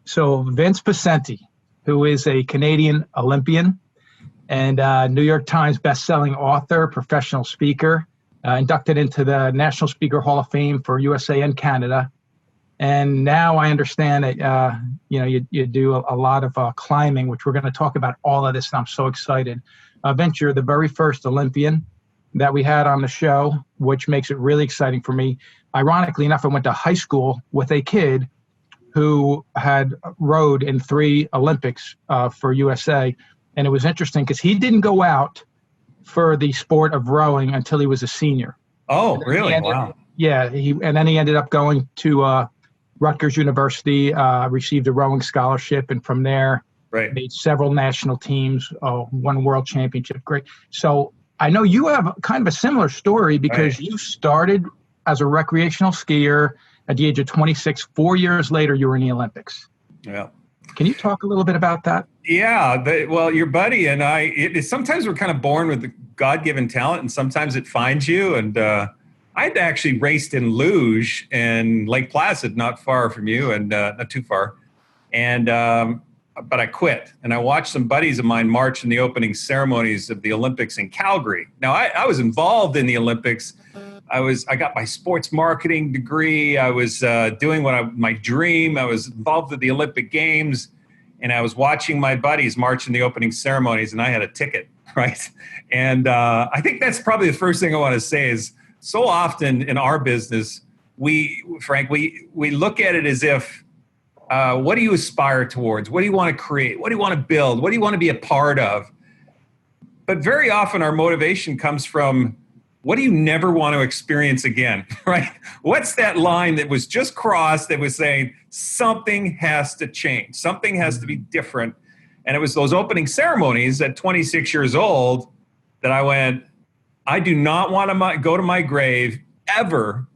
So Vince Poscente, who is a Canadian Olympian and New York Times bestselling author, professional speaker, inducted into the National Speaker Hall of Fame for USA and Canada. And now I understand that you do a lot of climbing, which we're going to talk about all of this, and I'm so excited. Vince, you're the very first Olympian that we had on the show, which makes it really exciting for me. Ironically enough, I went to high school with a kid who had rowed in 3 Olympics for USA. And it was interesting because he didn't go out for the sport of rowing until he was a senior. Oh, really? Wow. Yeah. And then he ended up going to Rutgers University, received a rowing scholarship. And from there, made several national teams, won world championship. Great. So I know you have kind of a similar story because you started as a recreational skier at the age of 26. 4 years later, you were in the Olympics. Yeah. Can you talk a little bit about that? Yeah. Well, your buddy and I, sometimes we're kind of born with the God-given talent, and sometimes it finds you. And I'd actually raced in luge in Lake Placid, not far from you, and not too far. And but I quit, and I watched some buddies of mine march in the opening ceremonies of the Olympics in Calgary. Now, I was involved in the Olympics. I got my sports marketing degree. I was doing my dream. I was involved with the Olympic Games, and I was watching my buddies march in the opening ceremonies, and I had a ticket, right? And I think that's probably the first thing I want to say is so often in our business, Frank, we look at it as if, what do you aspire towards? What do you want to create? What do you want to build? What do you want to be a part of? But very often our motivation comes from, what do you never want to experience again, right? What's that line that was just crossed that was saying something has to change, something has to be different? And it was those opening ceremonies at 26 years old that I went, I do not want to go to my grave ever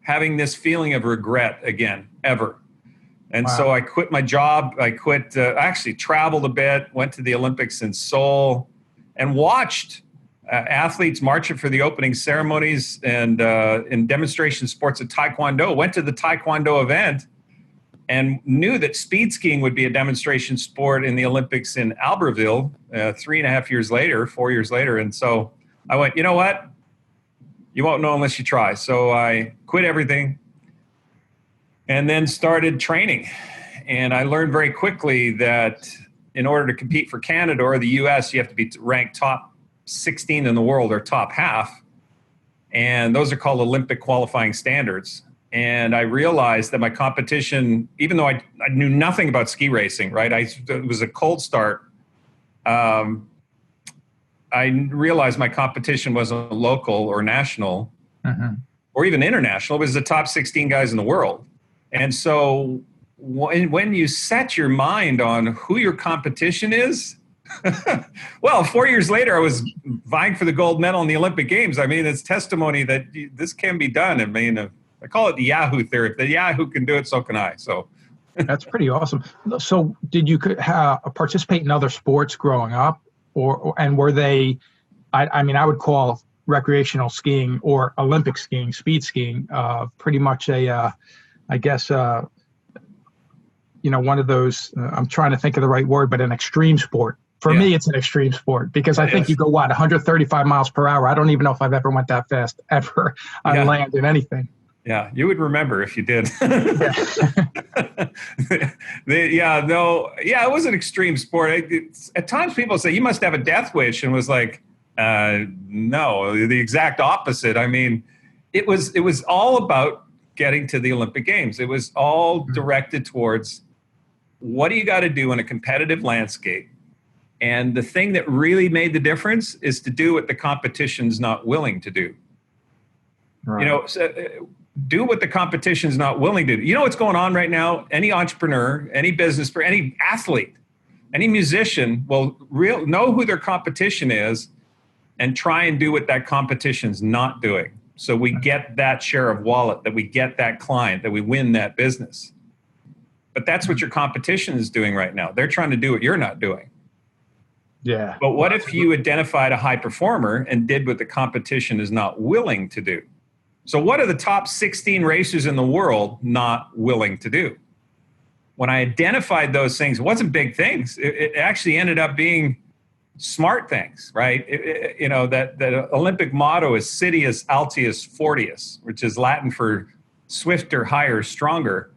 having this feeling of regret again, ever. And so I quit my job. I actually traveled a bit, went to the Olympics in Seoul, and watched athletes marching for the opening ceremonies and in demonstration sports at Taekwondo. Went to the Taekwondo event and knew that speed skiing would be a demonstration sport in the Olympics in Albertville 4 years later. And so I went, you know what? You won't know unless you try. So I quit everything and then started training. And I learned very quickly that in order to compete for Canada or the US, you have to be ranked top 16 in the world or top half. And those are called Olympic qualifying standards. And I realized that my competition, even though I knew nothing about ski racing, right? It was a cold start. I realized my competition wasn't local or national or even international. It was the top 16 guys in the world. And so when you set your mind on who your competition is, well, 4 years later, I was vying for the gold medal in the Olympic Games. I mean, it's testimony that this can be done. I mean, I call it the Yahoo theory. If the Yahoo can do it, so can I. So that's pretty awesome. So did you participate in other sports growing up? And were they, I mean, I would call recreational skiing or Olympic skiing, speed skiing, pretty much I guess, one of those, I'm trying to think of the right word, but an extreme sport. For me, it's an extreme sport because I think you go, 135 miles per hour. I don't even know if I've ever went that fast ever on land in anything. Yeah, you would remember if you did. It was an extreme sport. At times people say, you must have a death wish, and was like, no, the exact opposite. I mean, it was all about getting to the Olympic Games. It was all directed towards what do you got to do in a competitive landscape? And the thing that really made the difference is to do what the competition's not willing to do. Right. Do what the competition's not willing to do. You know what's going on right now? Any entrepreneur, any business, any athlete, any musician will know who their competition is and try and do what that competition's not doing. So we get that share of wallet, that we get that client, that we win that business. But that's what your competition is doing right now. They're trying to do what you're not doing. Yeah. But what if you identified a high performer and did what the competition is not willing to do? So what are the top 16 racers in the world not willing to do? when I identified those things, it wasn't big things. It actually ended up being smart things, right? That Olympic motto is Citius Altius Fortius, which is Latin for swifter, higher, stronger.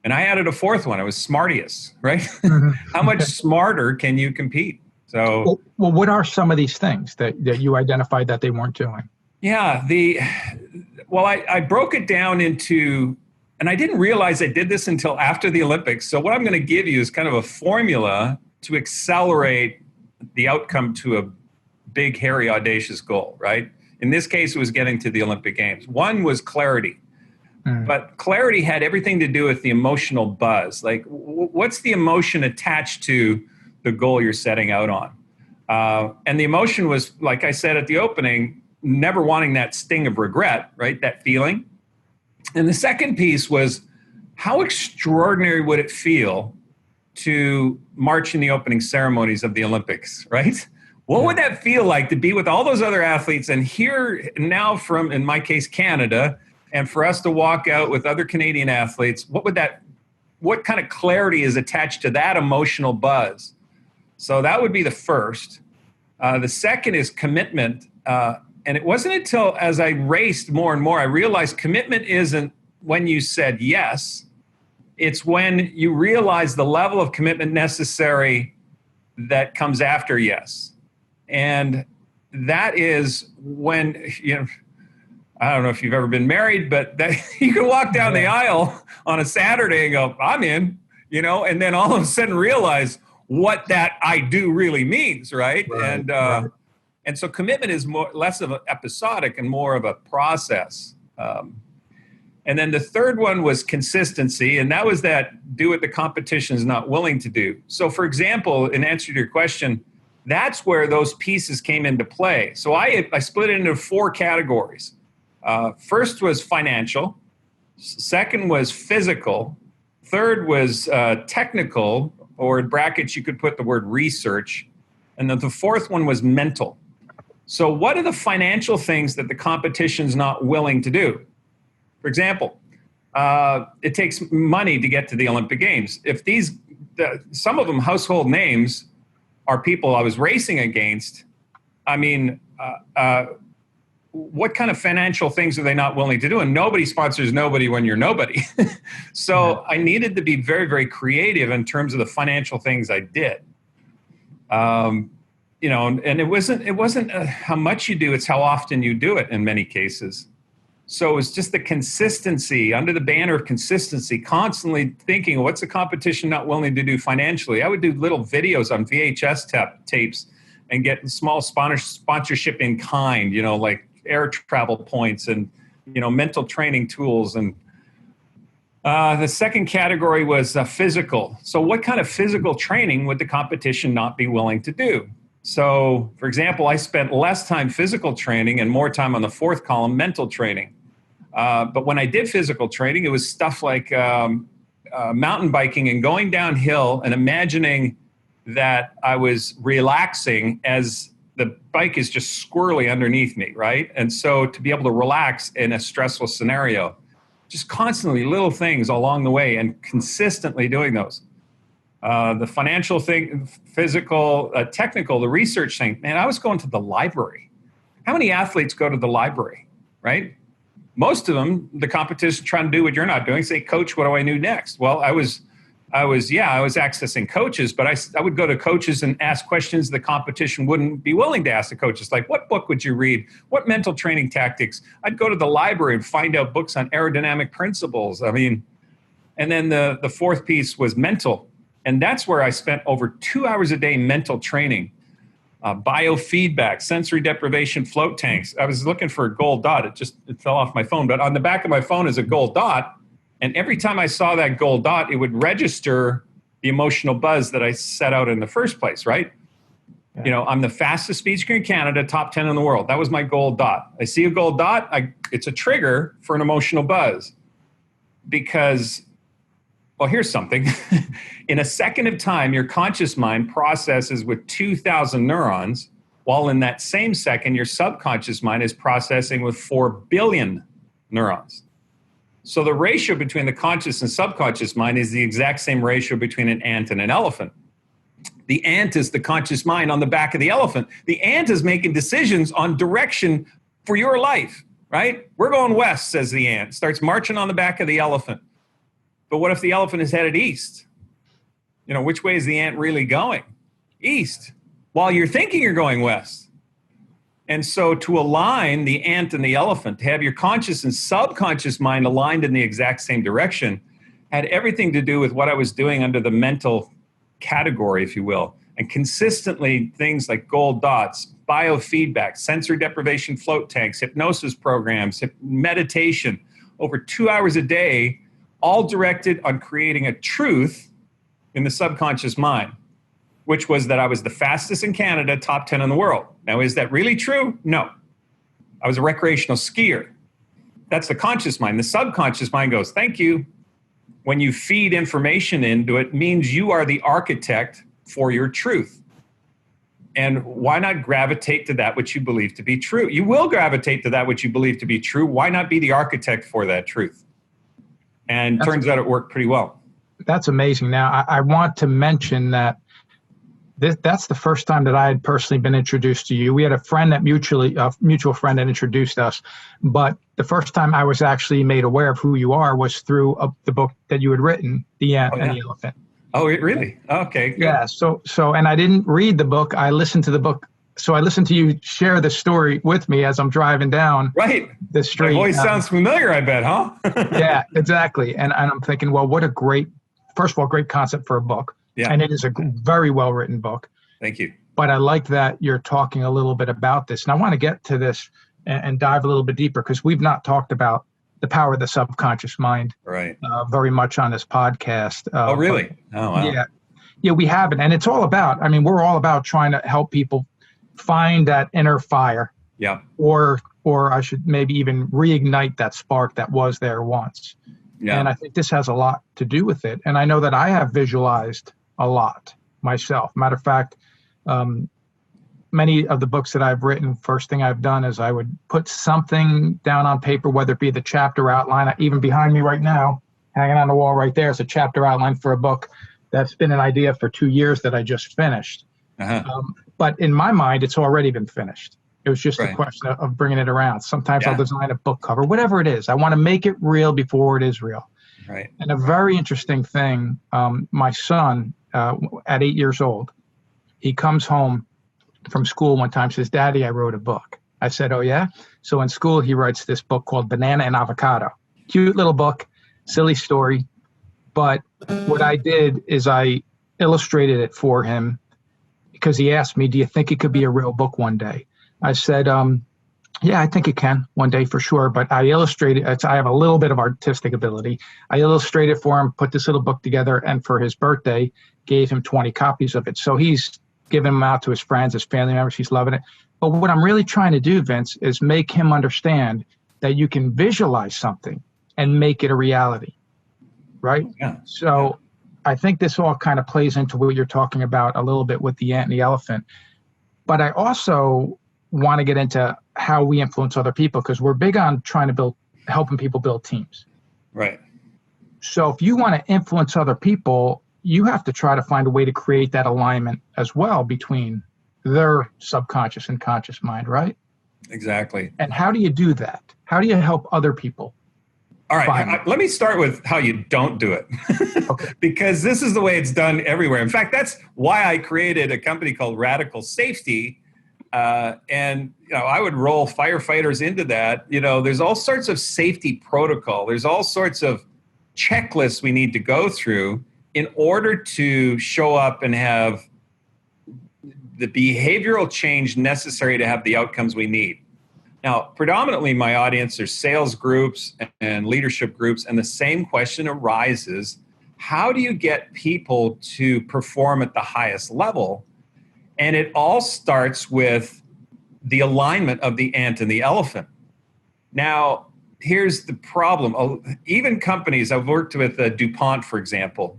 And I added a fourth one. It was Smartius, right? Mhm. How much smarter can you compete? So, well, what are some of these things that you identified that they weren't doing? yeah, I broke it down into, and I didn't realize I did this until after the Olympics. So what I'm going to give you is kind of a formula to accelerate the outcome to a big, hairy, audacious goal, right? In this case, it was getting to the Olympic Games. One was clarity. But clarity had everything to do with the emotional buzz. Like, what's the emotion attached to the goal you're setting out on? And the emotion was, like I said at the opening, never wanting that sting of regret, right? That feeling. And the second piece was, how extraordinary would it feel to march in the opening ceremonies of the Olympics, right? What would that feel like to be with all those other athletes and here now from, in my case, Canada, and for us to walk out with other Canadian athletes? What kind of clarity is attached to that emotional buzz? So that would be the first. The second is commitment. And it wasn't until as I raced more and more, I realized commitment isn't when you said yes. It's when you realize the level of commitment necessary that comes after yes. And that is when, I don't know if you've ever been married, but that you can walk down the aisle on a Saturday and go, I'm in, and then all of a sudden realize what that I do really means, right? And so commitment is less of an episodic and more of a process. And then the third one was consistency, and that was that do what the competition is not willing to do. So for example, in answer to your question, that's where those pieces came into play. So I split it into 4 categories. First was financial. Second was physical. Third was technical, or in brackets, you could put the word research. And then the fourth one was mental. So what are the financial things that the competition's not willing to do? For example, it takes money to get to the Olympic Games. If some of them household names are people I was racing against, I mean, what kind of financial things are they not willing to do? And nobody sponsors nobody when you're nobody. So I needed to be very, very creative in terms of the financial things I did. And it wasn't how much you do, it's how often you do it in many cases. So it was just the consistency, under the banner of consistency, constantly thinking, what's the competition not willing to do financially? I would do little videos on VHS tapes and get small sponsorship in kind, like air travel points and, mental training tools. And the second category was physical. So what kind of physical training would the competition not be willing to do? So, for example, I spent less time physical training and more time on the fourth column, mental training. But when I did physical training, it was stuff like mountain biking and going downhill and imagining that I was relaxing as the bike is just squirrely underneath me, right? And so to be able to relax in a stressful scenario, just constantly little things along the way and consistently doing those. The financial thing, physical, technical, the research thing, man, I was going to the library. How many athletes go to the library, right? Most of them, the competition trying to do what you're not doing, say, coach, what do I do next? Well, I was accessing coaches, but I would go to coaches and ask questions the competition wouldn't be willing to ask the coaches, like what book would you read? What mental training tactics? I'd go to the library and find out books on aerodynamic principles. I mean, and then the fourth piece was mental. And that's where I spent over 2 hours a day mental training, biofeedback, sensory deprivation float tanks. I was looking for a gold dot. It fell off my phone, but on the back of my phone is a gold dot. And every time I saw that gold dot, it would register the emotional buzz that I set out in the first place, right? Yeah. I'm the fastest speed skier in Canada, top 10 in the world. That was my gold dot. I see a gold dot, it's a trigger for an emotional buzz. Because, well, here's something. In a second of time, your conscious mind processes with 2,000 neurons, while in that same second, your subconscious mind is processing with 4 billion neurons. So the ratio between the conscious and subconscious mind is the exact same ratio between an ant and an elephant. The ant is the conscious mind on the back of the elephant. The ant is making decisions on direction for your life, right? We're going west, says the ant, starts marching on the back of the elephant. But what if the elephant is headed east? You know, which way is the ant really going? East, while you're thinking you're going west. And so to align the ant and the elephant, to have your conscious and subconscious mind aligned in the exact same direction, had everything to do with what I was doing under the mental category, if you will. And consistently things like gold dots, biofeedback, sensory deprivation float tanks, hypnosis programs, meditation, over 2 hours a day, all directed on creating a truth in the subconscious mind, which was that I was the fastest in Canada, top 10 in the world. Now, is that really true? No. I was a recreational skier. That's the conscious mind. The subconscious mind goes, thank you. When you feed information into it, means you are the architect for your truth. And why not gravitate to that which you believe to be true? You will gravitate to that which you believe to be true. Why not be the architect for that truth? And turns out it worked pretty well. That's amazing. Now, I want to mention that that's the first time that I had personally been introduced to you. We had a friend that mutual friend that introduced us, but the first time I was actually made aware of who you are was through the book that you had written, The Ant and the Elephant. Oh, really? Okay. Good. Yeah. So, and I didn't read the book. I listened to the book. So I listened to you share the story with me as I'm driving down the street. My voice sounds familiar, I bet, huh? Yeah, exactly. And I'm thinking, well, what a great concept for a book. Yeah. And it is a very well-written book. Thank you. But I like that you're talking a little bit about this. And I want to get to this and dive a little bit deeper because we've not talked about the power of the subconscious mind very much on this podcast. Oh, really? Oh, wow. Yeah, we haven't. And it's all about, we're all about trying to help people find that inner fire. Yeah. Or I should maybe even reignite that spark that was there once. Yeah. And I think this has a lot to do with it. And I know that I have visualized a lot myself. Matter of fact, many of the books that I've written, first thing I've done is I would put something down on paper, whether it be the chapter outline, even behind me right now, hanging on the wall right there is a chapter outline for a book that's been an idea for 2 years that I just finished. But in my mind, it's already been finished. It was just a question of bringing it around. Sometimes I'll design a book cover, whatever it is. I want to make it real before it is real. Right. And a very interesting thing, my son, at 8 years old, he comes home from school one time, says, Daddy, I wrote a book. I said, oh, yeah? So in school, he writes this book called Banana and Avocado. Cute little book, silly story. But what I did is I illustrated it for him because he asked me, do you think it could be a real book one day? I said, yeah, I think it can one day for sure. But I illustrated, I have a little bit of artistic ability. I illustrated for him, put this little book together, and for his birthday, gave him 20 copies of it. So he's giving them out to his friends, his family members. He's loving it. But what I'm really trying to do, Vince, is make him understand that you can visualize something and make it a reality, right? Yeah. So I think this all kind of plays into what you're talking about a little bit with the ant and the elephant. But I also want to get into how we influence other people because we're big on helping people build teams. Right. So if you want to influence other people, you have to try to find a way to create that alignment as well between their subconscious and conscious mind, right? Exactly. And how do you do that? How do you help other people? All right, let me start with how you don't do it. Okay. Because this is the way it's done everywhere. In fact, that's why I created a company called Radical Safety. And I would roll firefighters into that. There's all sorts of safety protocol. There's all sorts of checklists we need to go through in order to show up and have the behavioral change necessary to have the outcomes we need. Now, predominantly my audience are sales groups and leadership groups, and the same question arises: how do you get people to perform at the highest level? And it all starts with the alignment of the ant and the elephant. Now, here's the problem. Even companies, I've worked with DuPont, for example,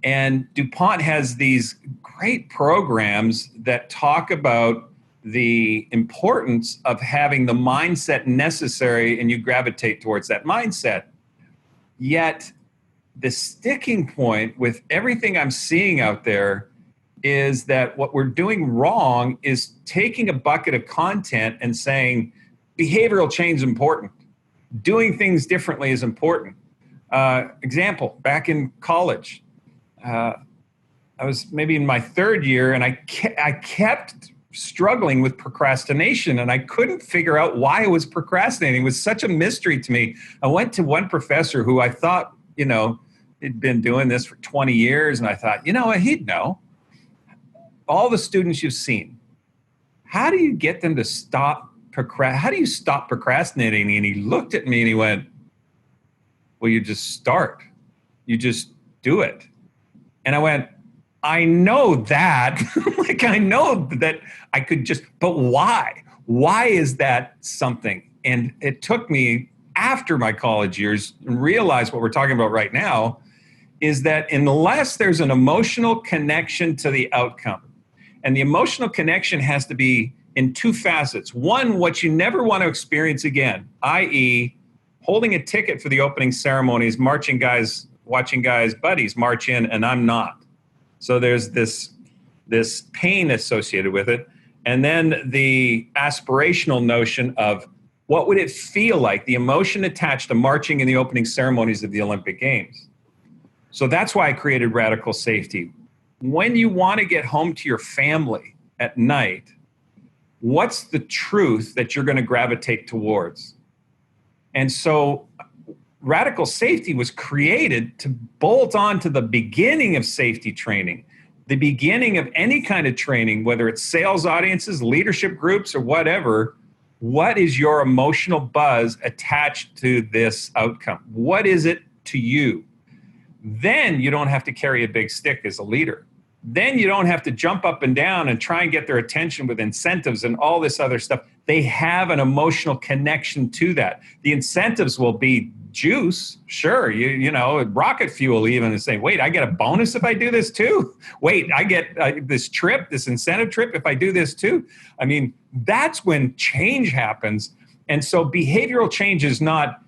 and DuPont has these great programs that talk about the importance of having the mindset necessary, and you gravitate towards that mindset. Yet the sticking point with everything I'm seeing out there is that what we're doing wrong is taking a bucket of content and saying behavioral change is important. Doing things differently is important. Example, back in college, I was maybe in my third year, and I kept struggling with procrastination, and I couldn't figure out why I was procrastinating. It was such a mystery to me. I went to one professor who I thought, he'd been doing this for 20 years, and I thought, he'd know. All the students you've seen, how do you get them to stop procrastinating? And he looked at me and he went, well, you just start. You just do it. And I went, I know that. I know that I could just, but why? Why is that something? And it took me after my college years and realize what we're talking about right now is that unless there's an emotional connection to the outcome, and the emotional connection has to be in two facets. One, what you never want to experience again, i.e., holding a ticket for the opening ceremonies, watching guys, buddies march in, and I'm not. So there's this pain associated with it. And then the aspirational notion of what would it feel like, the emotion attached to marching in the opening ceremonies of the Olympic Games. So that's why I created Radical Safety. When you want to get home to your family at night, what's the truth that you're going to gravitate towards? And so Radical Safety was created to bolt on to the beginning of safety training, the beginning of any kind of training, whether it's sales audiences, leadership groups, or whatever. What is your emotional buzz attached to this outcome? What is it to you? Then you don't have to carry a big stick as a leader. Then you don't have to jump up and down and try and get their attention with incentives and all this other stuff. They have an emotional connection to that. The incentives will be juice, sure, you know, rocket fuel even, and say, wait, I get a bonus if I do this too? Wait, I get this trip, this incentive trip if I do this too? I mean, that's when change happens. And so behavioral change is not,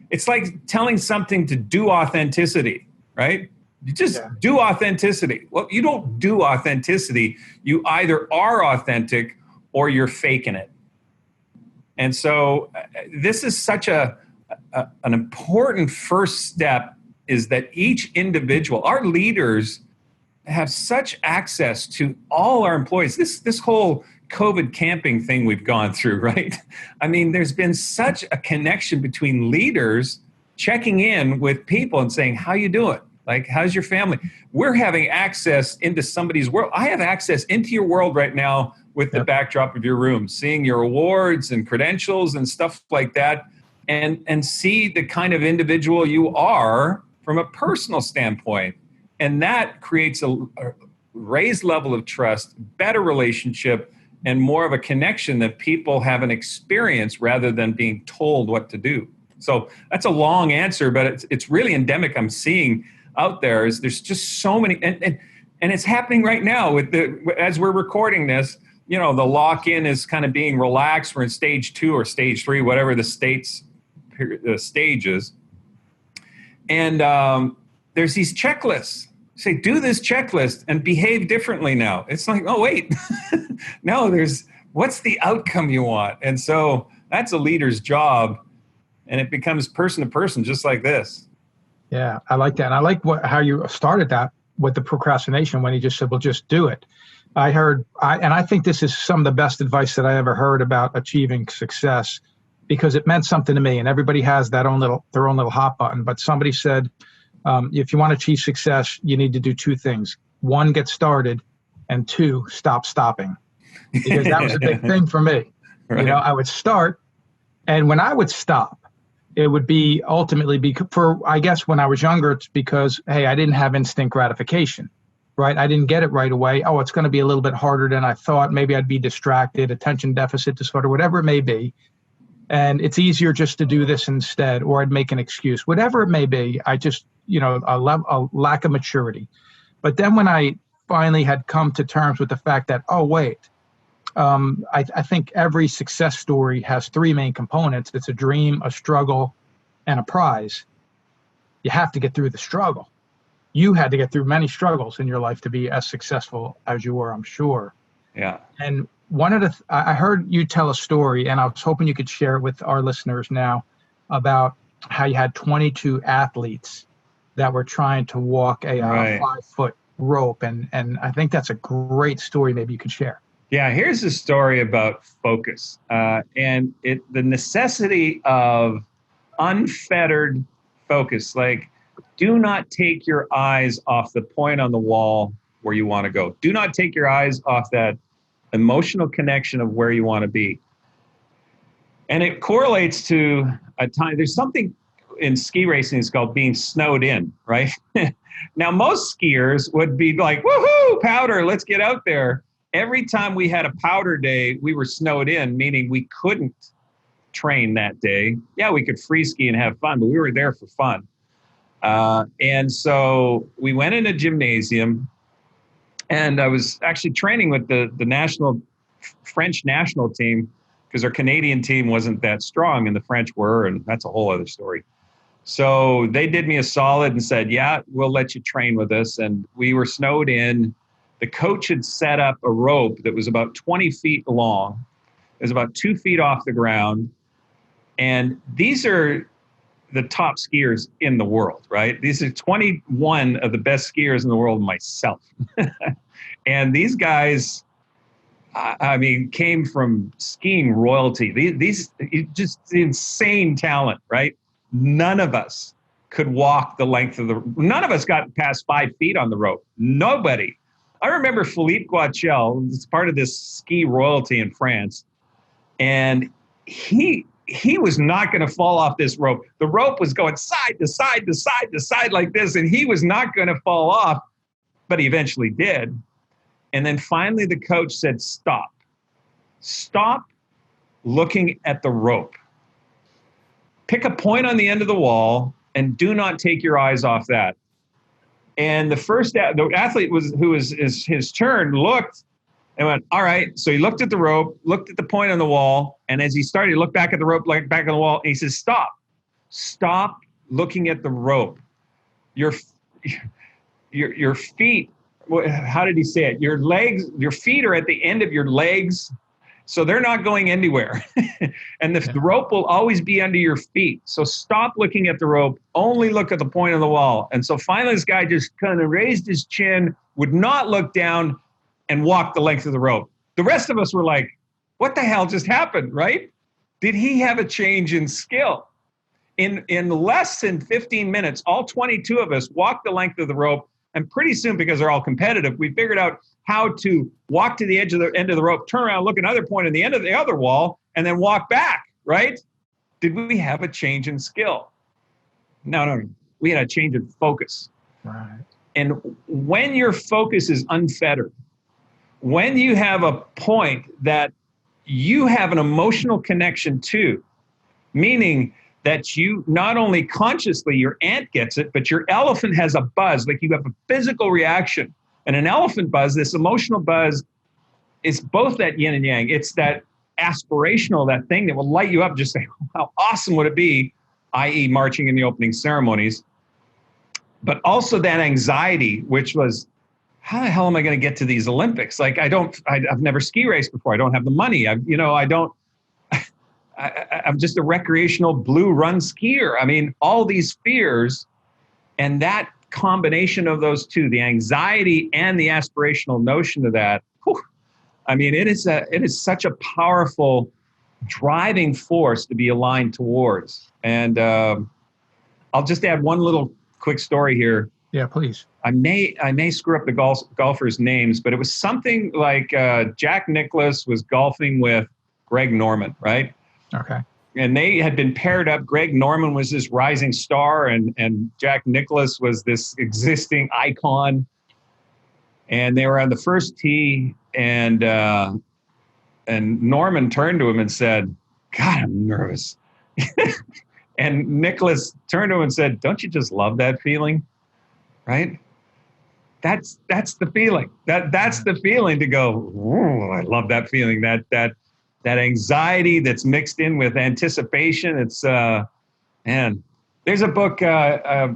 it's like telling something to do authenticity, right? You just do authenticity. Well, you don't do authenticity. You either are authentic or you're faking it. And so this is such an important first step, is that each individual, our leaders, have such access to all our employees. This whole COVID camping thing we've gone through, right? I mean, there's been such a connection between leaders checking in with people and saying, how you doing? Like, how's your family? We're having access into somebody's world. I have access into your world right now with the backdrop of your room, seeing your awards and credentials and stuff like that, and see the kind of individual you are from a personal standpoint. And that creates a raised level of trust, better relationship, and more of a connection that people have an experience rather than being told what to do. So that's a long answer, but it's really endemic. I'm seeing out there is there's just so many, and it's happening right now with as we're recording this. You know, the lock-in is kind of being relaxed. We're in stage 2 or stage 3, whatever the stage is. And there's these checklists. Say, do this checklist and behave differently now. It's like, oh, wait. No, what's the outcome you want? And so that's a leader's job. And it becomes person to person, just like this. Yeah, I like that. And I like how you started that with the procrastination when you just said, well, just do it. I think this is some of the best advice that I ever heard about achieving success, because it meant something to me. And everybody has their own little hot button. But somebody said, if you want to achieve success, you need to do 2 things. 1, get started, and 2, stop stopping. Because that was a big thing for me. Right. You know, I would start, and when I would stop, it would be ultimately I guess when I was younger, it's because, hey, I didn't have instant gratification. Right? I didn't get it right away. Oh, it's going to be a little bit harder than I thought. Maybe I'd be distracted, attention deficit disorder, whatever it may be. And it's easier just to do this instead, or I'd make an excuse, whatever it may be. I just, a lack of maturity. But then when I finally had come to terms with the fact that, oh, wait, I think every success story has 3 main components. It's a dream, a struggle, and a prize, you have to get through the struggle. You had to get through many struggles in your life to be as successful as you were, I'm sure. Yeah. And I heard you tell a story, and I was hoping you could share it with our listeners now, about how you had 22 athletes that were trying to walk a Right. 5-foot rope. And I think that's a great story. Maybe you could share. Yeah, here's a story about focus and the necessity of unfettered focus. Like, do not take your eyes off the point on the wall where you want to go. Do not take your eyes off that emotional connection of where you want to be. And it correlates to a time. There's something in ski racing is called being snowed in, right? Now, most skiers would be like, woohoo, powder, let's get out there. Every time we had a powder day, we were snowed in, meaning we couldn't train that day. Yeah, we could free ski and have fun, but we were there for fun. And so we went in a gymnasium, and I was actually training with the French national team, because our Canadian team wasn't that strong and the French were, and that's a whole other story. So they did me a solid and said, yeah, we'll let you train with us. And we were snowed in. The coach had set up a rope that was about 20 feet long. It was about 2 feet off the ground. And these are the top skiers in the world, right? These are 21 of the best skiers in the world, myself. And these guys, I mean, came from skiing royalty. These just insane talent, right? None of us could walk the length of none of us got past 5 feet on the rope. Nobody. I remember Philippe Guachel was part of this ski royalty in France, and he was not going to fall off this rope. The rope was going side to side to side to side like this, and he was not going to fall off, but he eventually did. And then finally the coach said, stop. Stop looking at the rope. Pick a point on the end of the wall and do not take your eyes off that. And the athlete who was his turn looked and went, all right. So he looked at the rope, looked at the point on the wall. And as he started, he looked back at the rope, like back on the wall. And he says, stop looking at the rope. Your feet, how did he say it? Your legs, your feet are at the end of your legs, so they're not going anywhere. And the rope will always be under your feet. So stop looking at the rope, only look at the point of the wall. And so finally this guy just kind of raised his chin, would not look down, and walked the length of the rope. The rest of us were like, what the hell just happened, right? Did he have a change in skill? In less than 15 minutes, all 22 of us walked the length of the rope. And pretty soon, because they're all competitive, we figured out how to walk to the end of the rope, turn around, look another point at the end of the other wall, and then walk back, right? Did we have a change in skill? No. We had a change in focus. Right. And when your focus is unfettered, when you have a point that you have an emotional connection to, meaning that you not only consciously, your ant gets it, but your elephant has a buzz, like you have a physical reaction. And an elephant buzz, this emotional buzz, is both that yin and yang. It's that aspirational, that thing that will light you up, just say, how awesome would it be, i.e. marching in the opening ceremonies. But also that anxiety, which was, how the hell am I going to get to these Olympics? Like, I've never ski raced before. I don't have the money. I'm just a recreational blue run skier. I mean, all these fears, and that combination of those two, the anxiety and the aspirational notion of that, I mean, it is such a powerful driving force to be aligned towards. And I'll just add one little quick story here. Yeah, please. I may screw up the golfers' names, but it was something like Jack Nicklaus was golfing with Greg Norman, right? Okay. And they had been paired up. Greg Norman was this rising star, and Jack Nicklaus was this existing icon. And they were on the first tee, and Norman turned to him and said, God, I'm nervous. And Nicklaus turned to him and said, don't you just love that feeling? Right? That's the feeling. That's the feeling to go, oh, I love that feeling. That anxiety that's mixed in with anticipation. It's, man, There's a book, The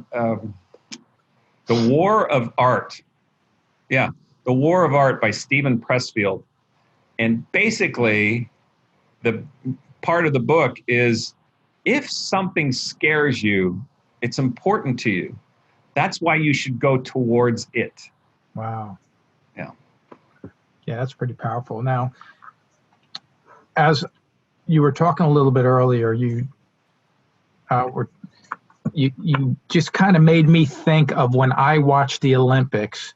War of Art. Yeah, The War of Art by Stephen Pressfield. And basically, the part of the book is if something scares you, it's important to you. That's why you should go towards it. Wow. Yeah. Yeah, that's pretty powerful. Now, as you were talking a little bit earlier, you just kind of made me think of when I watched the Olympics.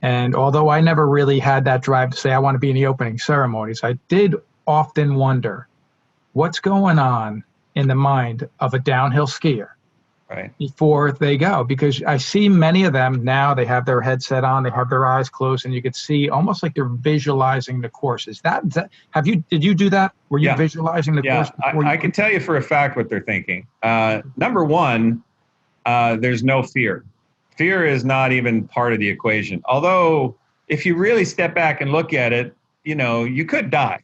And although I never really had that drive to say I want to be in the opening ceremonies, I did often wonder what's going on in the mind of a downhill skier before they go, because I see many of them now, they have their headset on, they have their eyes closed, and you could see almost like they're visualizing the course. Is that did you do that? Were you visualizing the course? I can tell you for a fact what they're thinking. Number one, there's no fear. Fear is not even part of the equation. Although if you really step back and look at it, you could die,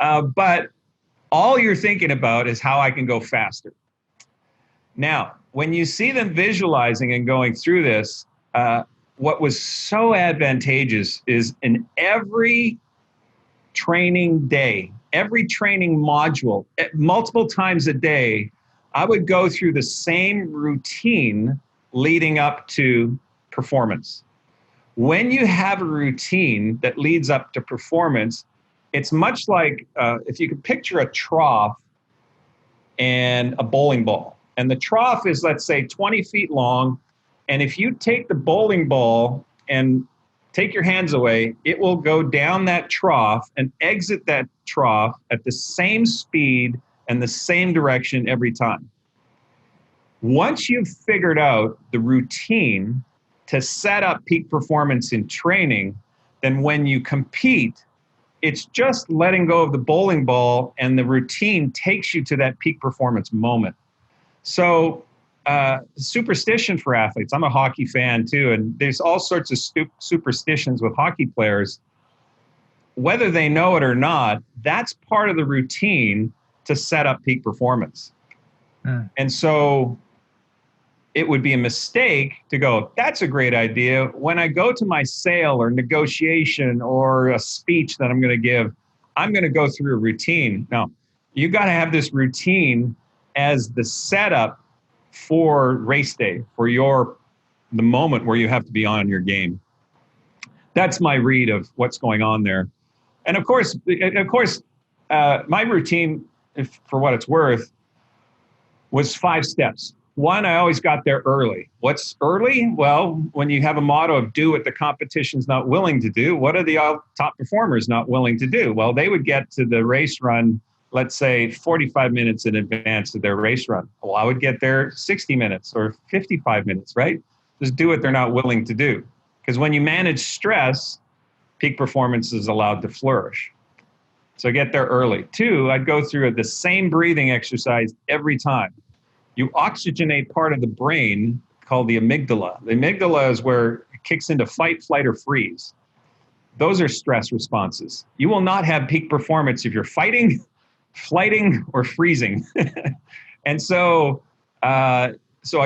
but all you're thinking about is how I can go faster. Now, when you see them visualizing and going through this, what was so advantageous is in every training day, every training module, multiple times a day, I would go through the same routine leading up to performance. When you have a routine that leads up to performance, it's much like if you could picture a trough and a bowling ball. And the trough is, let's say, 20 feet long. And if you take the bowling ball and take your hands away, it will go down that trough and exit that trough at the same speed and the same direction every time. Once you've figured out the routine to set up peak performance in training, then when you compete, it's just letting go of the bowling ball and the routine takes you to that peak performance moment. So superstition for athletes, I'm a hockey fan too, and there's all sorts of superstitions with hockey players. Whether they know it or not, that's part of the routine to set up peak performance. And so it would be a mistake to go, that's a great idea. When I go to my sale or negotiation or a speech that I'm going to give, I'm going to go through a routine. No, you got to have this routine as the setup for race day, for the moment where you have to be on your game. That's my read of what's going on there. And of course, my routine, for what it's worth, was 5 steps. One, I always got there early. What's early? Well, when you have a motto of do what the competition's not willing to do, what are the top performers not willing to do? Well, they would get to the race run, let's say 45 minutes in advance of their race run. Well, I would get there 60 minutes or 55 minutes, right? Just do what they're not willing to do. Because when you manage stress, peak performance is allowed to flourish. So get there early. 2, I'd go through the same breathing exercise every time. You oxygenate part of the brain called the amygdala. The amygdala is where it kicks into fight, flight, or freeze. Those are stress responses. You will not have peak performance if you're fighting, flighting, or freezing. And so I'd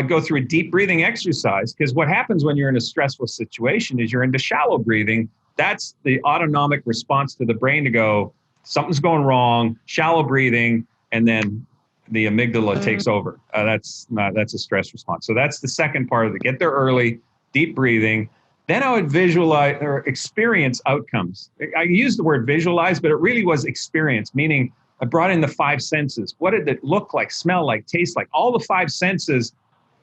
go through a deep breathing exercise, because what happens when you're in a stressful situation is you're into shallow breathing. That's the autonomic response to the brain to go, something's going wrong, shallow breathing, and then the amygdala takes over. That's a stress response. So that's the second part of it. Get there early, deep breathing. Then I would visualize or experience outcomes. I used the word visualize, but it really was experience, meaning I brought in the 5 senses. What did it look like, smell like, taste like? All the 5 senses.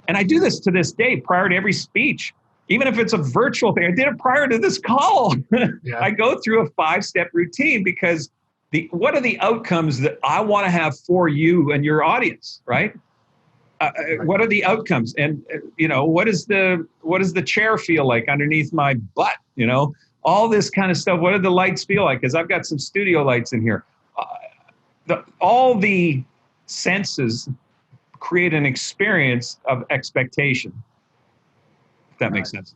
And I do this to this day prior to every speech. Even if it's a virtual thing, I did it prior to this call. Yeah. I go through a 5-step routine because what are the outcomes that I want to have for you and your audience, right? What are the outcomes? And, what does the chair feel like underneath my butt? All this kind of stuff. What do the lights feel like? Because I've got some studio lights in here. All the senses create an experience of expectation. If that makes sense.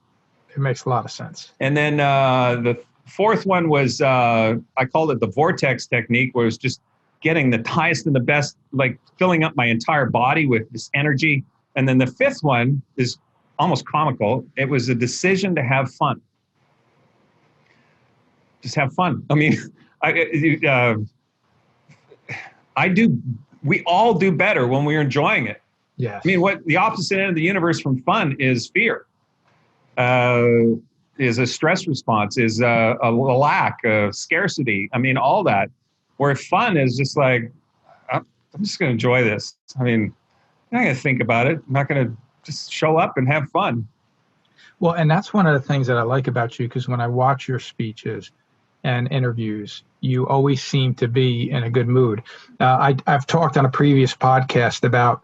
It makes a lot of sense. And then the 4th one was, I called it the vortex technique, where it was just getting the highest and the best, like filling up my entire body with this energy. And then the fifth one is almost comical. It was a decision to have fun. Just have fun. I mean, we all do better when we're enjoying it. Yes. I mean, what the opposite end of the universe from fun is fear, is a stress response, is a lack of scarcity. I mean, all that. Where fun is just like, I'm just going to enjoy this. I mean, I'm not going to think about it. I'm not going to just show up and have fun. Well, and that's one of the things that I like about you, because when I watch your speeches and interviews, you always seem to be in a good mood. I've talked on a previous podcast about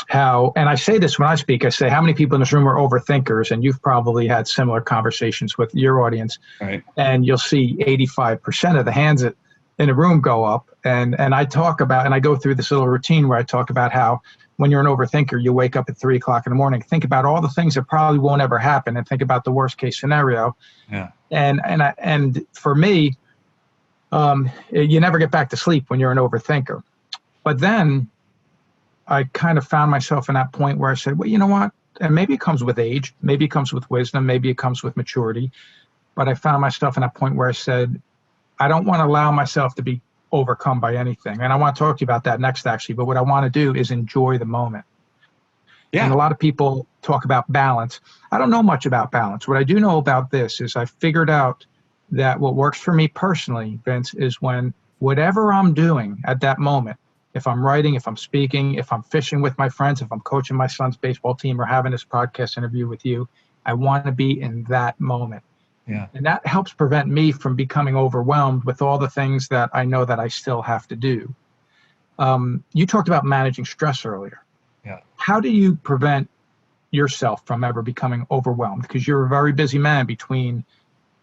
how, and I say this when I speak, I say, how many people in this room are overthinkers? And you've probably had similar conversations with your audience. Right. And you'll see 85% of the hands in a room go up. And I talk about, and I go through this little routine where I talk about how when you're an overthinker, you wake up at 3 o'clock in the morning, think about all the things that probably won't ever happen, and think about the worst case scenario. Yeah. And for me, you never get back to sleep when you're an overthinker. But then I kind of found myself in that point where I said, well, you know what? And maybe it comes with age, maybe it comes with wisdom, maybe it comes with maturity. But I found myself in that point where I said, I don't want to allow myself to be overcome by anything. And I want to talk to you about that next, actually. But what I want to do is enjoy the moment. Yeah. And a lot of people talk about balance. I don't know much about balance. What I do know about this is I figured out that what works for me personally, Vince, is when whatever I'm doing at that moment, if I'm writing, if I'm speaking, if I'm fishing with my friends, if I'm coaching my son's baseball team or having this podcast interview with you, I want to be in that moment. Yeah. And that helps prevent me from becoming overwhelmed with all the things that I know that I still have to do. You talked about managing stress earlier. Yeah. How do you prevent yourself from ever becoming overwhelmed? Because you're a very busy man between,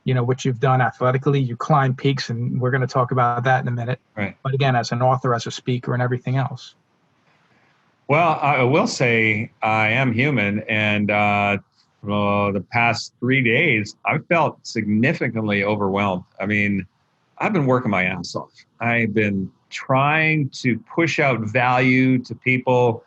what you've done athletically, you climb peaks, and we're going to talk about that in a minute. Right. But again, as an author, as a speaker, and everything else. Well, I will say I am human, and the past 3 days, I've felt significantly overwhelmed. I mean, I've been working my ass off. I've been trying to push out value to people.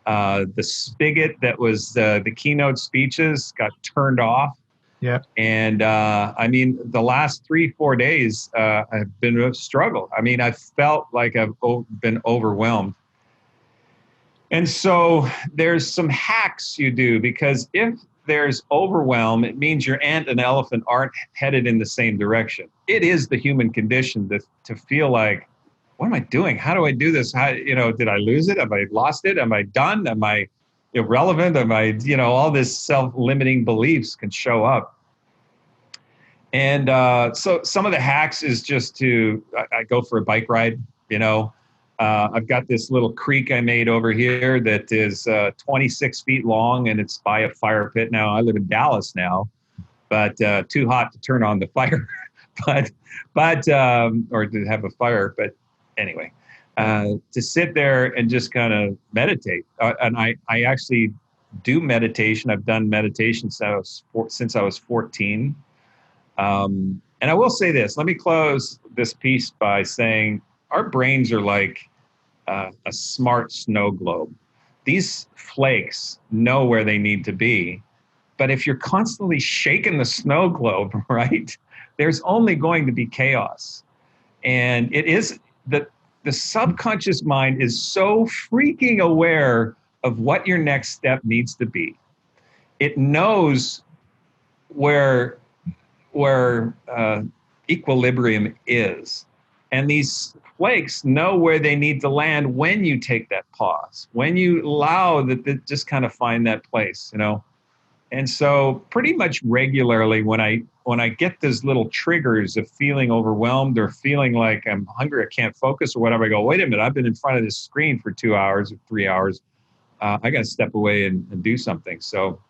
The spigot that was the keynote speeches got turned off. Yeah. And I mean, the last 3-4 days have been a struggle. I mean, I felt like I've been overwhelmed. And so there's some hacks you do, because if there's overwhelm, it means your ant and elephant aren't headed in the same direction. It is the human condition to feel like, what am I doing? How do I do this? How, did I lose it? Have I lost it? Am I done? Am I irrelevant? Am I, all this self-limiting beliefs can show up. And so some of the hacks is just I go for a bike ride, I've got this little creek I made over here that is 26 feet long, and it's by a fire pit. Now, I live in Dallas now, but too hot to turn on the fire, or to have a fire. But anyway, to sit there and just kind of meditate. And I actually do meditation. I've done meditation since I was 14. And I will say this. Let me close this piece by saying our brains are like a smart snow globe. These flakes know where they need to be. But if you're constantly shaking the snow globe, right, there's only going to be chaos. And it is the subconscious mind is so freaking aware of what your next step needs to be. It knows where equilibrium is. And these flakes know where they need to land when you take that pause, when you allow that they just kind of find that place, And so pretty much regularly when I get those little triggers of feeling overwhelmed or feeling like I'm hungry, I can't focus or whatever, I go, wait a minute, I've been in front of this screen for 2 hours or 3 hours. I got to step away and do something. So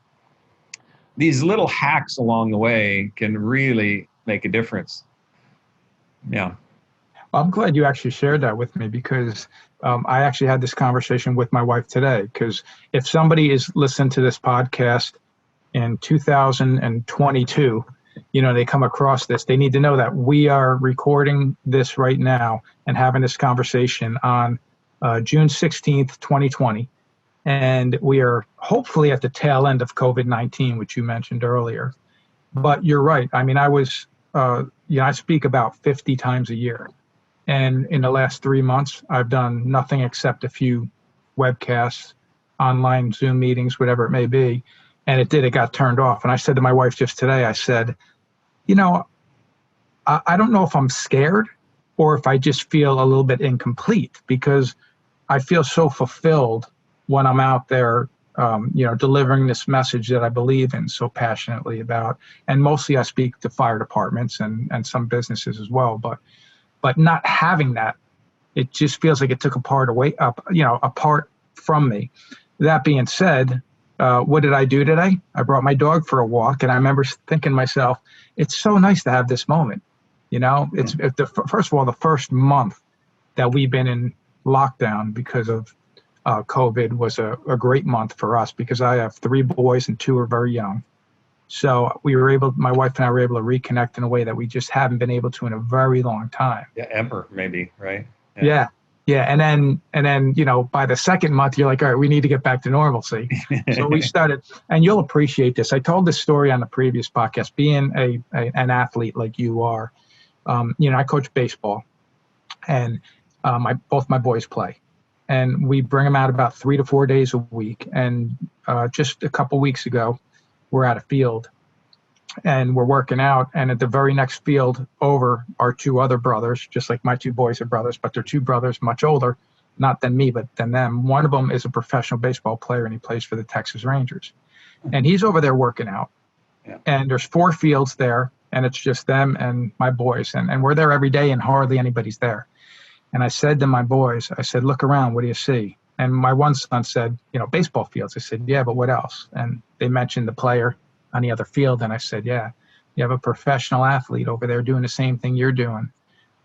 these little hacks along the way can really make a difference. Yeah. Well, I'm glad you actually shared that with me, because I actually had this conversation with my wife today. Because if somebody is listening to this podcast in 2022 they come across this, they need to know that we are recording this right now and having this conversation on June 16th, 2020. And we are hopefully at the tail end of COVID-19, which you mentioned earlier. But you're right. I mean, I speak about 50 times a year. And in the last 3 months, I've done nothing except a few webcasts, online Zoom meetings, whatever it may be. And it got turned off. And I said to my wife just today, I said, I don't know if I'm scared or if I just feel a little bit incomplete, because I feel so fulfilled when I'm out there, delivering this message that I believe in so passionately about. And mostly I speak to fire departments and some businesses as well. But not having that, it just feels like it took apart from me. That being said, what did I do today? I brought my dog for a walk, and I remember thinking to myself, it's so nice to have this moment. First of all, the first month that we've been in lockdown because of COVID was a great month for us, because I have 3 boys and 2 are very young. So my wife and I were able to reconnect in a way that we just haven't been able to in a very long time. Yeah, ever, maybe, right? Yeah. And then, by the second month, you're like, all right, we need to get back to normalcy. So we started, and you'll appreciate this. I told this story on the previous podcast, being an athlete like you are. I coach baseball, and both my boys play. And we bring them out about 3 to 4 days a week. And just a couple weeks ago, we're at a field and we're working out. And at the very next field over are 2 other brothers, just like my 2 boys are brothers, but they're 2 brothers much older, not than me, but than them. One of them is a professional baseball player, and he plays for the Texas Rangers. And he's over there working out. Yeah. And there's 4 fields there, and it's just them and my boys. And we're there every day, and hardly anybody's there. And I said to my boys, I said, look around, what do you see? And my one son said, baseball fields. I said, yeah, but what else? And they mentioned the player on the other field. And I said, yeah, you have a professional athlete over there doing the same thing you're doing.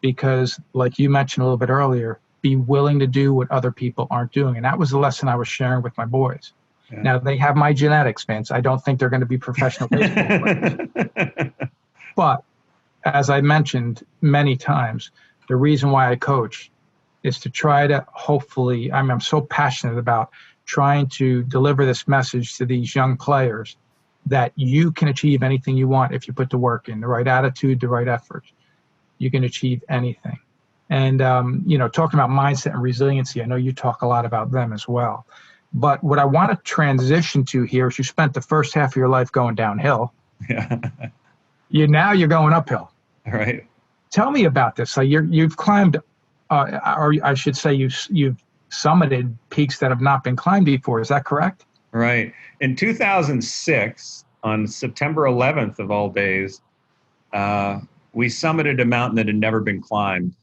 Because like you mentioned a little bit earlier, be willing to do what other people aren't doing. And that was the lesson I was sharing with my boys. Yeah. Now, they have my genetics, Vince. I don't think they're going to be professional baseball players. But as I mentioned many times, the reason why I coach is to try to hopefully, I'm so passionate about trying to deliver this message to these young players that you can achieve anything you want if you put the work in, the right attitude, the right effort. You can achieve anything. And, talking about mindset and resiliency, I know you talk a lot about them as well. But what I want to transition to here is you spent the first half of your life going downhill. Yeah. Now you're going uphill. All right. Tell me about this. So you've climbed, or I should say you've summited peaks that have not been climbed before. Is that correct? Right. In 2006, on September 11th of all days, we summited a mountain that had never been climbed.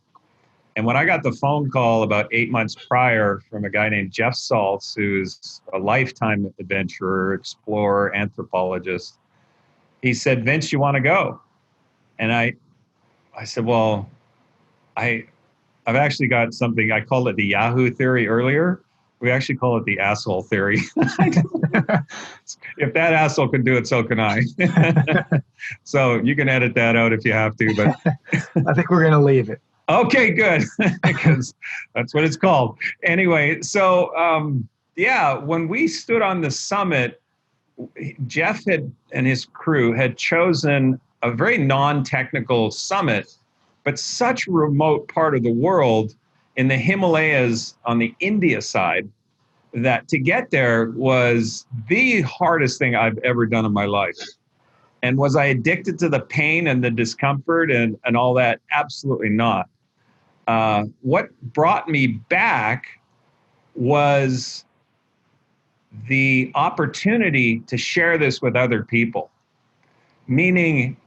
And when I got the phone call about 8 months prior from a guy named Jeff Saltz, who's a lifetime adventurer, explorer, anthropologist, he said, Vince, you want to go? And I said, well, I've actually got something. I called it the Yahoo theory earlier. We actually call it the asshole theory. If that asshole can do it, so can I. So you can edit that out if you have to. But I think we're going to leave it. Okay, good. Because that's what it's called. Anyway, so when we stood on the summit, Jeff and his crew had chosen a very non-technical summit, but such a remote part of the world in the Himalayas on the India side that to get there was the hardest thing I've ever done in my life. And was I addicted to the pain and the discomfort and all that? Absolutely not. What brought me back was the opportunity to share this with other people, meaning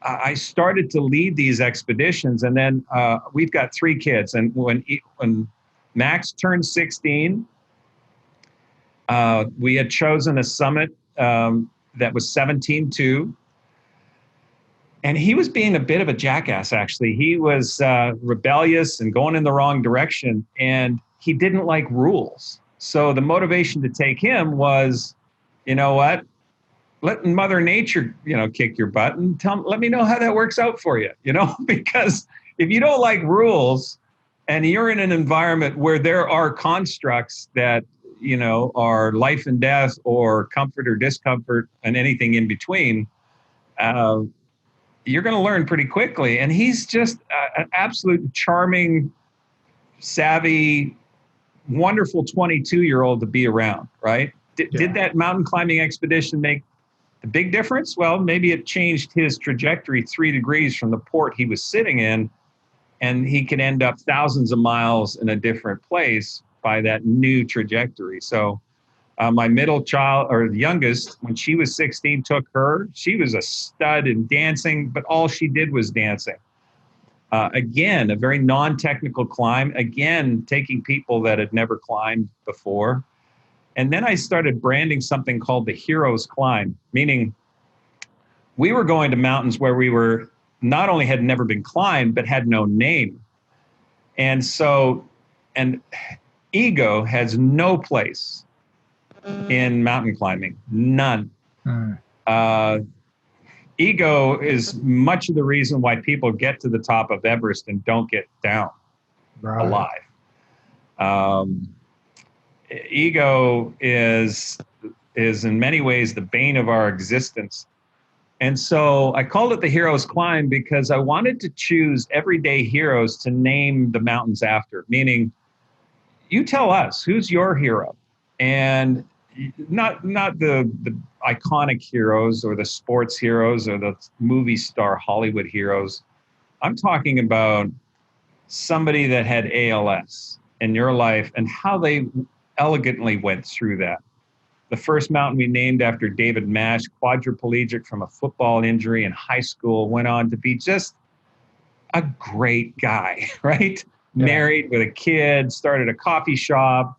I started to lead these expeditions, and then we've got 3 kids. And when Max turned 16, we had chosen a summit that was 17.2. And he was being a bit of a jackass, actually. He was rebellious and going in the wrong direction, and he didn't like rules. So the motivation to take him was, you know what? let Mother Nature, kick your butt and let me know how that works out for you, because if you don't like rules and you're in an environment where there are constructs that, are life and death or comfort or discomfort and anything in between, you're going to learn pretty quickly. And he's just an absolute charming, savvy, wonderful 22-year-old to be around, right? Did that mountain climbing expedition make the big difference? Well, maybe it changed his trajectory 3 degrees from the port he was sitting in, and he could end up thousands of miles in a different place by that new trajectory. So my middle child, or the youngest, when she was 16, took her. She was a stud in dancing, but all she did was dancing. Again, a very non-technical climb. Again, taking people that had never climbed before. And then I started branding something called the Hero's Climb, meaning we were going to mountains where we were not only had never been climbed, but had no name. And ego has no place in mountain climbing, none. Ego is much of the reason why people get to the top of Everest and don't get down alive. Ego is in many ways the bane of our existence. And so I called it the Hero's Climb because I wanted to choose everyday heroes to name the mountains after, meaning you tell us, who's your hero? And not the iconic heroes or the sports heroes or the movie star Hollywood heroes. I'm talking about somebody that had ALS in your life and how they elegantly went through that. The first mountain we named after David Mash, quadriplegic from a football injury in high school, went on to be just a great guy, right? Yeah. Married with a kid, started a coffee shop,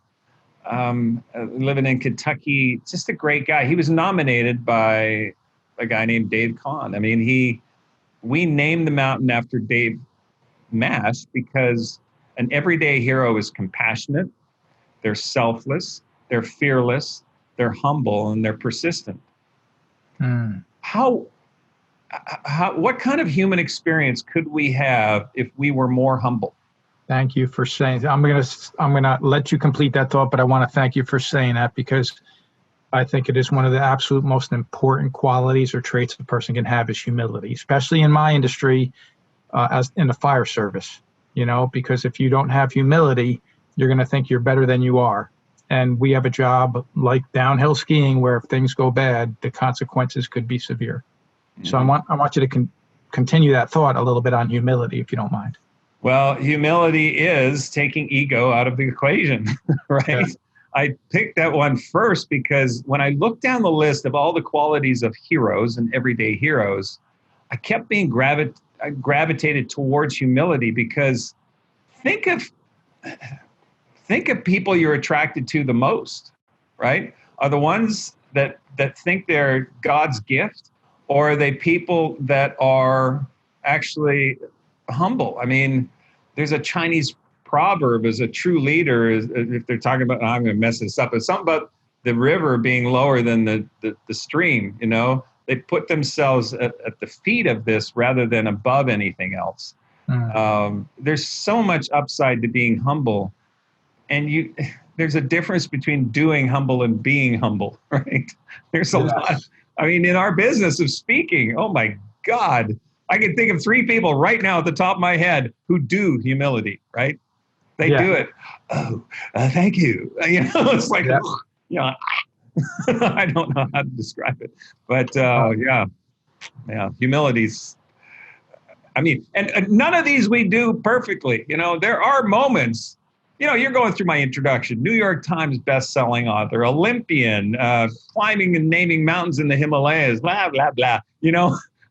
living in Kentucky, just a great guy. He was nominated by a guy named Dave Kahn. I mean, we named the mountain after Dave Mash because an everyday hero is compassionate, they're selfless, they're fearless, they're humble, and they're persistent. What kind of human experience could we have if we were more humble? Thank you for saying that. I'm gonna let you complete that thought, but I want to thank you for saying that because I think it is one of the absolute most important qualities or traits a person can have is humility, especially in my industry, as in the fire service. Because if you don't have humility, you're going to think you're better than you are. And we have a job like downhill skiing where if things go bad, the consequences could be severe. Mm-hmm. So I want you to continue that thought a little bit on humility, if you don't mind. Well, humility is taking ego out of the equation, right? Yeah. I picked that one first because when I looked down the list of all the qualities of heroes and everyday heroes, I kept being gravitated towards humility because think of people you're attracted to the most, right? Are the ones that think they're God's gift, or are they people that are actually humble? I mean, there's a Chinese proverb, as a true leader, if they're talking about, I'm going to mess this up, it's something about the river being lower than the stream, They put themselves at the feet of this rather than above anything else. There's so much upside to being humble. And there's a difference between doing humble and being humble, right? There's a lot. I mean, in our business of speaking, oh my God, I can think of 3 people right now at the top of my head who do humility, right? They do it. Oh, thank you. It's like, I don't know how to describe it, but humility's, I mean, and none of these we do perfectly. There are moments, you're going through my introduction, New York Times best-selling author, Olympian, climbing and naming mountains in the Himalayas, blah, blah, blah.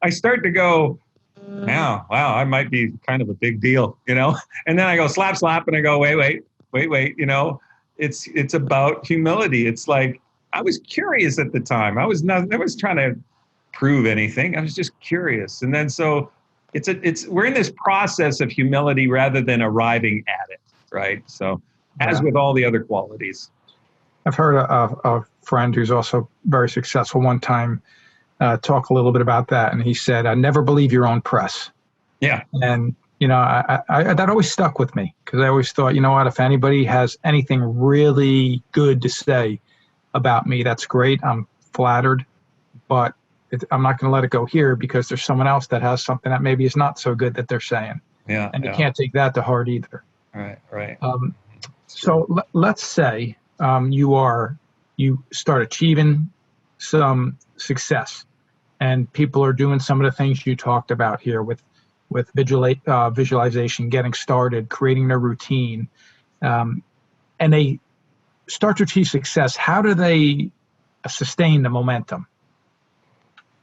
I start to go, wow, I might be kind of a big deal, and then I go slap, and I go, wait, it's about humility. It's like, I was curious at the time. I was trying to prove anything. I was just curious. And then, so we're in this process of humility rather than arriving at it. Right. So as with all the other qualities. I've heard a friend who's also very successful one time talk a little bit about that. And he said, never believe your own press. Yeah. And, that always stuck with me, because I always thought, if anybody has anything really good to say about me, that's great. I'm flattered, but I'm not going to let it go here, because there's someone else that has something that maybe is not so good that they're saying. Yeah. And you can't take that to heart either. Right. So let's say you start achieving some success, and people are doing some of the things you talked about here with visualization, getting started, creating their routine, and they start to achieve success. How do they sustain the momentum?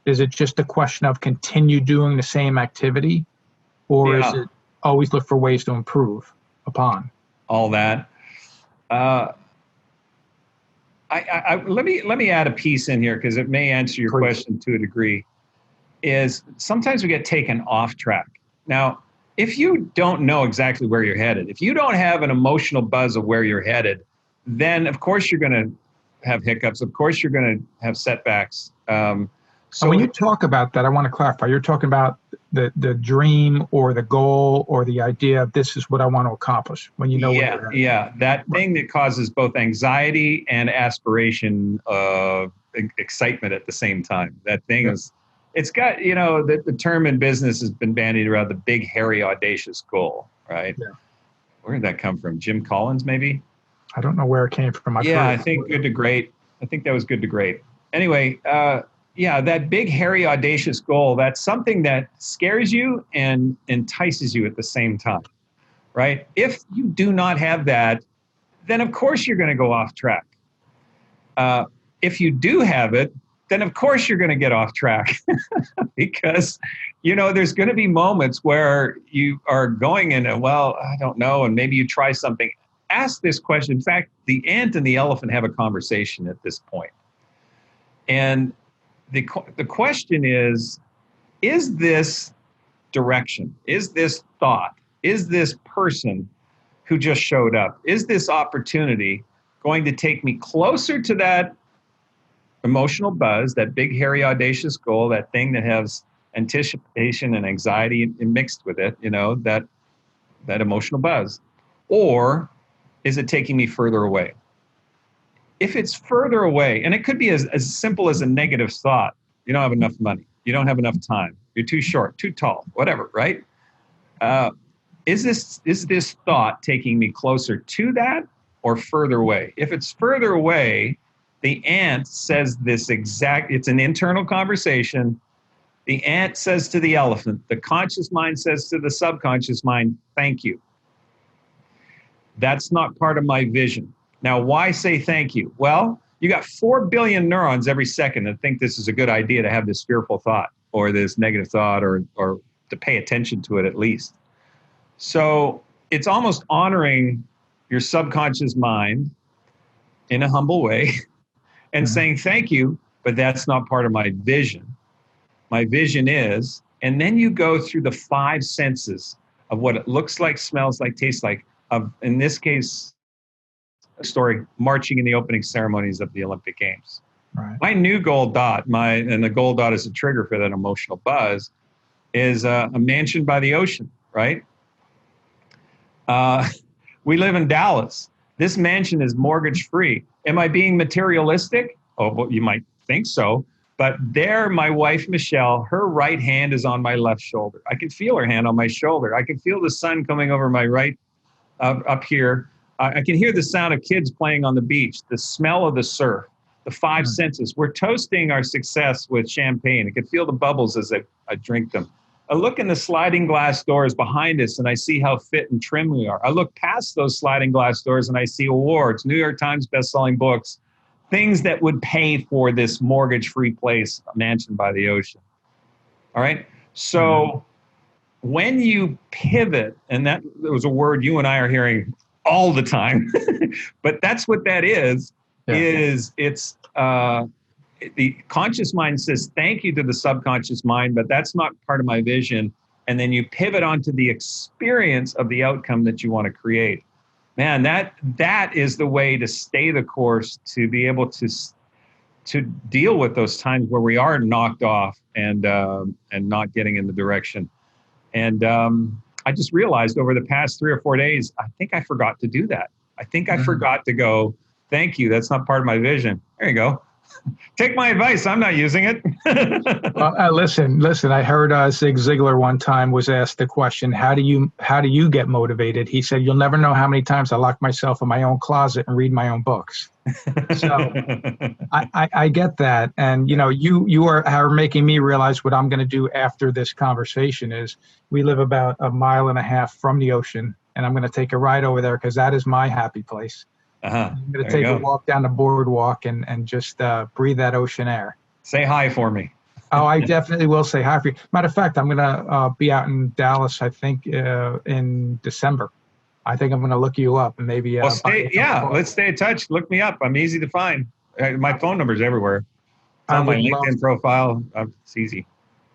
Is it just a question of continue doing the same activity, or is it always look for ways to improve upon all that? Let me add a piece in here, because it may answer your question to a degree. Is sometimes we get taken off track. Now, if you don't know exactly where you're headed, if you don't have an emotional buzz of where you're headed, then of course you're going to have hiccups. Of course you're going to have setbacks. So when you talk about that, I want to clarify. You're talking about the dream or the goal or the idea of this is what I want to accomplish when you know where you're headed. Yeah, that thing that causes both anxiety and aspiration, excitement at the same time. That thing is, it's got, the term in business has been bandied around, the big, hairy, audacious goal, right? Yeah. Where did that come from? Jim Collins, maybe? I don't know where it came from. I think Good to Great. I think that was Good to Great. Anyway, that big, hairy, audacious goal, that's something that scares you and entices you at the same time, right? If you do not have that, then of course you're going to go off track. If you do have it, then of course you're going to get off track because, there's going to be moments where you are going in I don't know, and maybe you try something. Ask this question. In fact, the ant and the elephant have a conversation at this point. And the question is this direction, is this thought, is this person who just showed up, is this opportunity going to take me closer to that emotional buzz, that big, hairy, audacious goal, that thing that has anticipation and anxiety mixed with it, that emotional buzz? Or is it taking me further away? If it's further away, and it could be as simple as a negative thought, you don't have enough money, you don't have enough time, you're too short, too tall, whatever, right? Is this thought taking me closer to that or further away? If it's further away, the ant says it's an internal conversation. The ant says to the elephant, the conscious mind says to the subconscious mind, thank you. That's not part of my vision. Now, why say thank you? Well, you got 4 billion neurons every second that think this is a good idea to have this fearful thought or this negative thought or to pay attention to it at least. So it's almost honoring your subconscious mind in a humble way and saying thank you, but that's not part of my vision. My vision is, and then you go through the 5 senses of what it looks like, smells like, tastes like, in this case, a story, marching in the opening ceremonies of the Olympic Games. Right. My new gold dot, and the gold dot is a trigger for that emotional buzz, is a mansion by the ocean, right? We live in Dallas. This mansion is mortgage free. Am I being materialistic? Oh, well, you might think so. But there, my wife, Michelle, her right hand is on my left shoulder. I can feel her hand on my shoulder. I can feel the sun coming over my right up here. I can hear the sound of kids playing on the beach, the smell of the surf, the 5 senses. We're toasting our success with champagne. I can feel the bubbles as I drink them. I look in the sliding glass doors behind us and I see how fit and trim we are. I look past those sliding glass doors and I see awards, New York Times best-selling books, things that would pay for this mortgage-free place, a mansion by the ocean. All right? So when you pivot, and that was a word you and I are hearing all the time, but that's what that is it's the conscious mind says thank you to the subconscious mind, but that's not part of my vision. And then you pivot onto the experience of the outcome that you want to create. Man, that is the way to stay the course, to be able to to deal with those times where we are knocked off and not getting in the direction. And I just realized over the past 3 or 4 days, I think I forgot to do that. I think I forgot to go, thank you. That's not part of my vision. There you go. Take my advice. I'm not using it. Well, listen. I heard Zig Ziglar one time was asked the question, how do you get motivated? He said, you'll never know how many times I lock myself in my own closet and read my own books. So I get that. And, you are making me realize what I'm going to do after this conversation is we live about 1.5 miles from the ocean, and I'm going to take a ride over there because that is my happy place. I'm going to take a walk down the boardwalk and just breathe that ocean air. Say hi for me. Oh, I definitely will say hi for you. Matter of fact, I'm going to be out in Dallas, I think, in December. I think I'm going to look you up and maybe. Well, let's stay in touch. Look me up. I'm easy to find. My phone number's everywhere. It's on my LinkedIn profile. It's easy.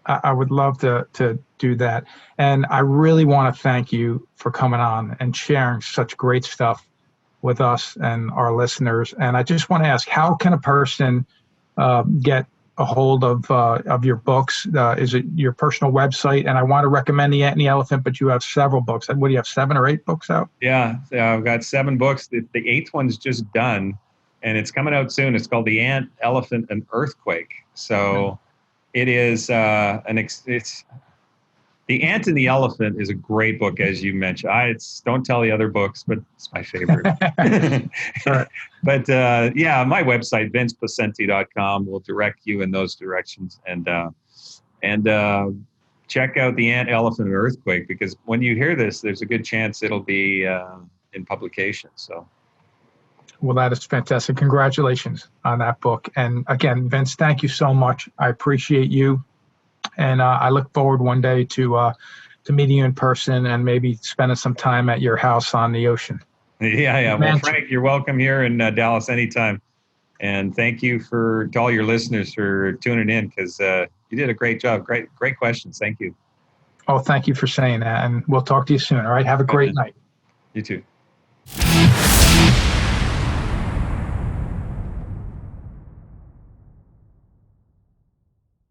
I would love to do that. And I really want to thank you for coming on and sharing such great stuff with us and our listeners. And I just want to ask, how can a person get a hold of your books? Is it your personal website? And I want to recommend The Ant and the Elephant, but you have several books. What do you have, 7 or 8 books out? Yeah, I've got 7 books. The 8th one's just done, and it's coming out soon. It's called The Ant, Elephant, and Earthquake. So it is it's The Ant and the Elephant is a great book, as you mentioned. Don't tell the other books, but it's my favorite. But my website, vinceposcente.com, will direct you in those directions. And check out The Ant, Elephant, and Earthquake, because when you hear this, there's a good chance it'll be in publication. So. Well, that is fantastic. Congratulations on that book. And again, Vince, thank you so much. I appreciate you. And I look forward one day to meeting you in person and maybe spending some time at your house on the ocean. Yeah. Well, Frank, you're welcome here in Dallas anytime. And thank you to all your listeners for tuning in, because you did a great job. Great questions. Thank you. Oh, thank you for saying that. And we'll talk to you soon. All right. Have a great night. You too.